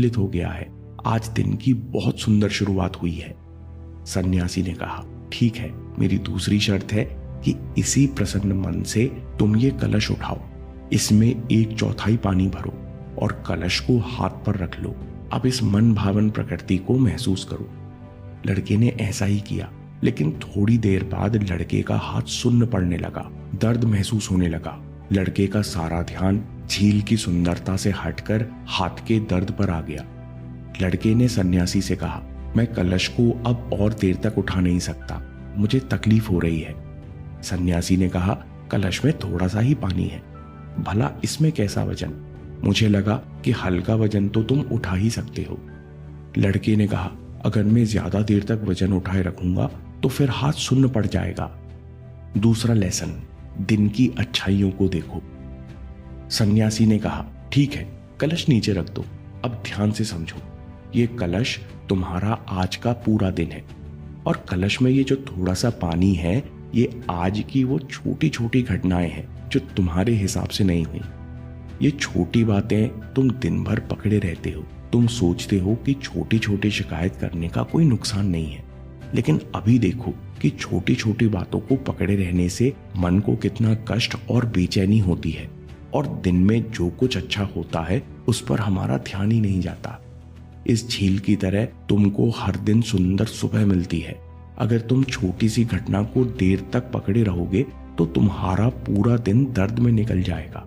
प्रफुल्लित हो गया है। आज दिन की बहुत सुंदर शुरुआत हुई है। सन्यासी ने कहा, ठीक है, मेरी दूसरी शर्त है कि इसी प्रसन्न मन से तुम ये कलश उठाओ, इसमें 1/4 पानी भरो और कलश को हाथ पर रख लो। अब इस मन भावन प्रकृति को महसूस करो। लड़के ने ऐसा ही किया, लेकिन थोड़ी देर बाद लड़के का हाथ सुन्न पड़ने लगा, दर्द महसूस होने लगा। लड़के का सारा ध्यान झील की सुंदरता से हटकर हाथ के दर्द पर आ गया। लड़के ने सन्यासी से कहा, मैं कलश को अब और देर तक उठा नहीं सकता, मुझे तकलीफ हो रही है। सन्यासी ने कहा, कलश में थोड़ा सा ही पानी है, भला इसमें कैसा वजन? मुझे लगा कि हल्का वजन तो तुम उठा ही सकते हो। लड़के ने कहा, अगर मैं ज्यादा देर तक वजन उठाए रखूंगा तो फिर हाथ सुन्न पड़ जाएगा। दूसरा लेसन, दिन की अच्छाइयों को देखो। सन्यासी ने कहा, ठीक है, कलश नीचे रख दो, अब ध्यान से समझो। ये कलश तुम्हारा आज का पूरा दिन है और कलश में ये जो थोड़ा सा पानी है, ये आज की वो छोटी छोटी घटनाएं हैं जो तुम्हारे हिसाब से नहीं हुई। ये छोटी बातें तुम दिन भर पकड़े रहते हो। तुम सोचते हो कि छोटी छोटी शिकायत करने का कोई नुकसान नहीं है, लेकिन अभी देखो कि छोटी छोटी बातों को पकड़े रहने से मन को कितना कष्ट और बेचैनी होती है और दिन में जो कुछ अच्छा होता है उस पर हमारा ध्यान ही नहीं जाता। इस झील की तरह तुमको हर दिन सुंदर सुबह मिलती है। अगर तुम छोटी सी घटना को देर तक पकड़े रहोगे तो तुम्हारा पूरा दिन दर्द में निकल जाएगा।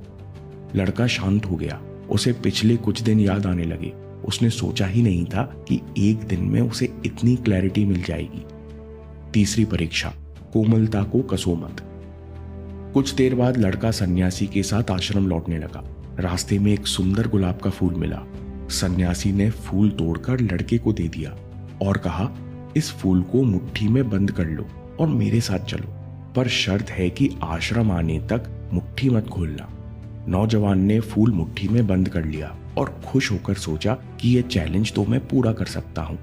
लड़का शांत हो गया। उसे पिछले कुछ दिन याद आने लगे। उसने सोचा ही नहीं था कि एक दिन में उसे इतनी क्लैरिटी मिल जाएगी। तीसरी परीक्षा, कोमलता को कसो मत। कुछ देर बाद लड़का सन्यासी के साथ आश्रम लौटने लगा। रास्ते में एक सुंदर गुलाब का फूल मिला। सन्यासी ने फूल तोड़कर लड़के को दे दिया और कहा, इस फूल को मुट्ठी में बंद कर लो और मेरे साथ चलो, पर शर्त है कि आश्रम आने तक मुट्ठी मत खोलना। नौजवान ने फूल मुट्ठी में बंद कर लिया और खुश होकर सोचा कि यह चैलेंज तो मैं पूरा कर सकता हूं।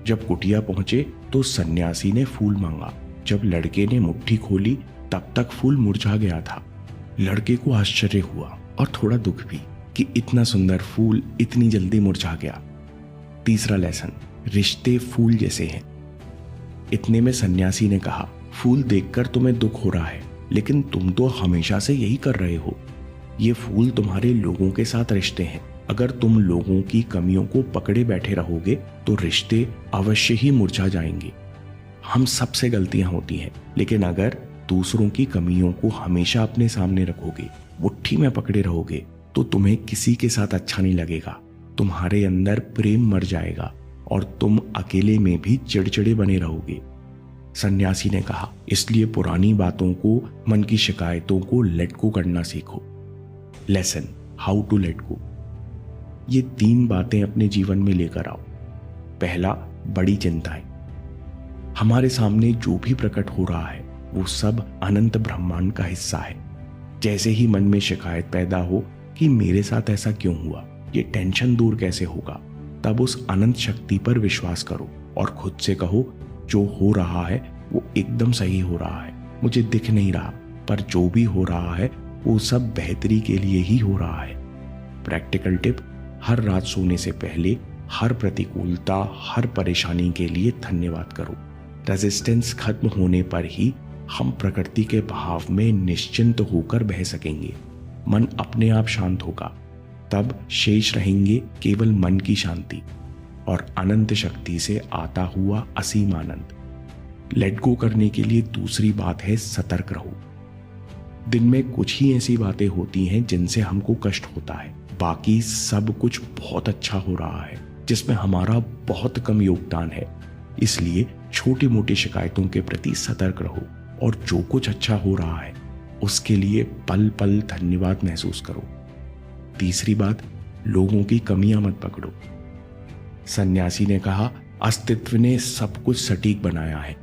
जब कुटिया पहुंचे तो सन्यासी ने फूल मांगा। जब लड़के ने मुट्ठी खोली तब तक फूल मुरझा गया था। लड़के को आश्चर्य हुआ और थोड़ा दुख भी कि इतना सुंदर फूल इतनी जल्दी मुरझा गया। तीसरा लेसन, रिश्ते फूल जैसे हैं। इतने में सन्यासी ने कहा, फूल देखकर तुम्हें दुख हो रहा है, लेकिन तुम तो हमेशा से यही कर रहे हो। ये फूल तुम्हारे लोगों के साथ रिश्ते हैं। अगर तुम लोगों की कमियों को पकड़े बैठे रहोगे तो रिश्ते अवश्य ही मुरझा जाएंगे। हम सबसे गलतियां होती हैं, लेकिन अगर दूसरों की कमियों को हमेशा अपने सामने रखोगे, मुट्ठी में पकड़े रहोगे, तो तुम्हें किसी के साथ अच्छा नहीं लगेगा। तुम्हारे अंदर प्रेम मर जाएगा और तुम अकेले में भी चिड़चिड़े बने रहोगे। सन्यासी ने कहा, इसलिए पुरानी बातों को, मन की शिकायतों को लेट गो करना सीखो। Lesson, how to let go. ये 3 बातें अपने जीवन में लेकर आओ। पहला, बड़ी चिंताएं। हमारे सामने जो भी प्रकट हो रहा है वो सब अनंत ब्रह्मांड का हिस्सा है। जैसे ही मन में शिकायत पैदा हो कि मेरे साथ ऐसा क्यों हुआ, ये टेंशन दूर कैसे होगा, तब उस अनंत शक्ति पर विश्वास करो और खुद से कहो, जो हो रहा है वो एकदम सही हो रहा है। मुझे दिख नहीं रहा, पर जो भी हो रहा है वो सब बेहतरी के लिए ही हो रहा है। प्रैक्टिकल टिप, हर रात सोने से पहले हर प्रतिकूलता, हर परेशानी के लिए धन्यवाद करो। रेजिस्टेंस खत्म होने पर ही हम प्रकृति के बहाव में निश्चिंत होकर बह सकेंगे। मन अपने आप शांत होगा, तब शेष रहेंगे केवल मन की शांति और अनंत शक्ति से आता हुआ असीम आनंद। लेट गो करने के लिए दूसरी बात है, सतर्क रहो। दिन में कुछ ही ऐसी बातें होती हैं जिनसे हमको कष्ट होता है, बाकी सब कुछ बहुत अच्छा हो रहा है जिसमें हमारा बहुत कम योगदान है। इसलिए छोटी मोटी शिकायतों के प्रति सतर्क रहो और जो कुछ अच्छा हो रहा है उसके लिए पल पल धन्यवाद महसूस करो। तीसरी बात, लोगों की कमियां मत पकड़ो। सन्यासी ने कहा, अस्तित्व ने सब कुछ सटीक बनाया है।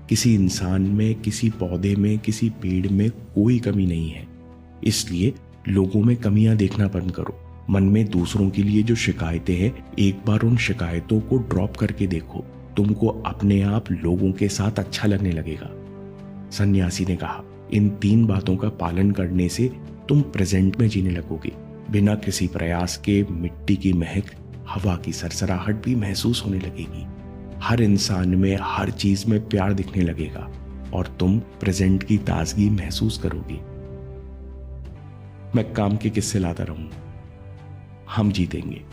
किसी इंसान में, किसी पौधे में, किसी पेड़ में कोई कमी नहीं है। इसलिए लोगों में कमियां देखना बंद करो। मन में दूसरों के लिए जो शिकायतें हैं, एक बार उन शिकायतों को ड्रॉप करके देखो, तुमको अपने आप लोगों के साथ अच्छा लगने लगेगा। सन्यासी ने कहा, इन 3 बातों का पालन करने से तुम प्रेजेंट में जीने लगोगे। बिना किसी प्रयास के मिट्टी की महक हवा की सरसराहट भी महसूस होने लगेगी। हर इंसान में, हर चीज में प्यार दिखने लगेगा और तुम प्रेजेंट की ताजगी महसूस करोगे। मैं काम के किस्से लाता रहूंगा। हम जीतेंगे।